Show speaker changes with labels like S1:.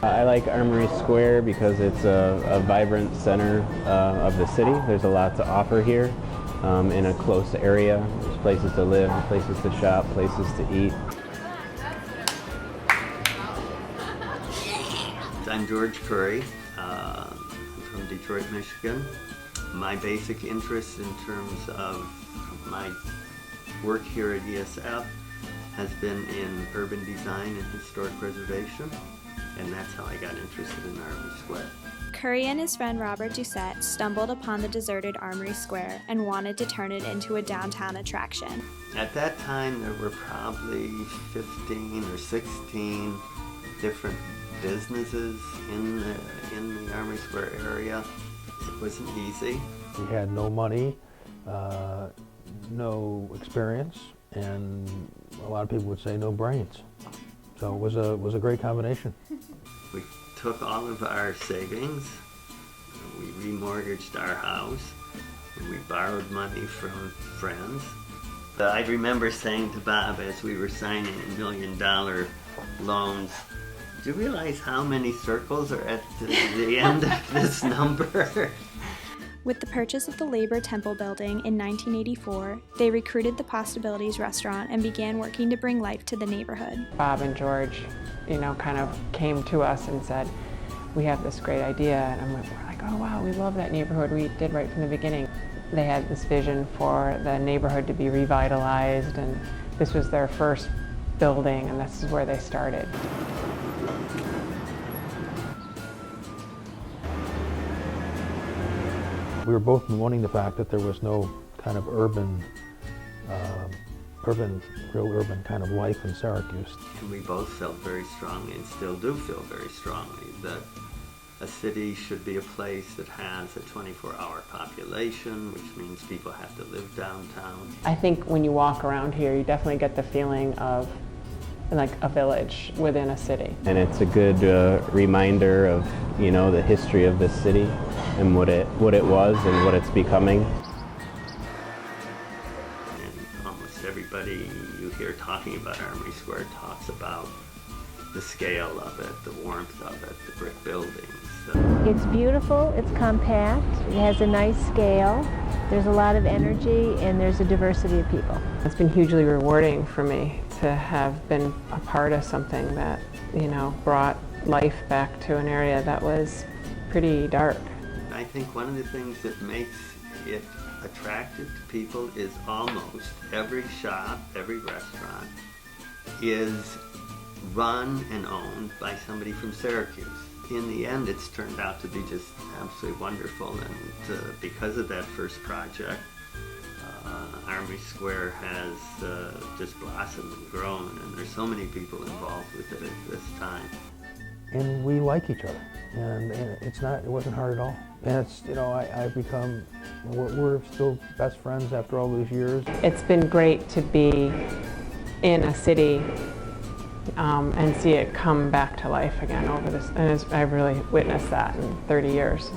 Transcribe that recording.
S1: I like Armory Square because it's a vibrant center of the city. There's a lot to offer here in a close area. There's places to live, places to shop, places to eat.
S2: I'm George Curry. I'm from Detroit, Michigan. My basic interest in terms of my work here at ESF has been in urban design and historic preservation, and that's how I got interested in Armory Square.
S3: Curry and his friend Robert Doucette stumbled upon the deserted Armory Square and wanted to turn it into a downtown attraction.
S2: At that time, there were probably 15 or 16 different businesses in the Armory Square area. It wasn't easy.
S4: We had no money, no experience, and a lot of people would say no brains. So it was a great combination.
S2: We took all of our savings, we remortgaged our house, and we borrowed money from friends. I remember saying to Bob as we were signing $1 million loans, do you realize how many circles are at the end of this number?
S3: With the purchase of the Labor Temple building in 1984, they recruited the Possibilities restaurant and began working to bring life to the neighborhood.
S5: Bob and George, kind of came to us and said, we have this great idea, and we're like, oh wow, we love that neighborhood. We did right from the beginning. They had this vision for the neighborhood to be revitalized, and this was their first building, and this is where they started.
S4: We were both bemoaning the fact that there was no kind of urban kind of life in Syracuse.
S2: And we both felt very strongly, and still do feel very strongly, that a city should be a place that has a 24-hour population, which means people have to live downtown.
S5: I think when you walk around here, you definitely get the feeling of like a village within a city.
S1: And it's a good reminder of, the history of this city and what it was and what it's becoming.
S2: And almost everybody you hear talking about Armory Square talks about the scale of it, the warmth of it, the brick buildings.
S6: It's beautiful, it's compact, it has a nice scale, there's a lot of energy, and there's a diversity of people.
S5: It's been hugely rewarding for me to have been a part of something that, brought life back to an area that was pretty dark.
S2: I think one of the things that makes it attractive to people is almost every shop, every restaurant is run and owned by somebody from Syracuse. In the end, it's turned out to be just absolutely wonderful, and because of that first project, Armory Square has just blossomed and grown, and there's so many people involved with it at this time.
S4: And we like each other, and it wasn't hard at all. And it's, I've become, we're still best friends after all these years.
S5: It's been great to be in a city and see it come back to life again over this, and I've really witnessed that in 30 years.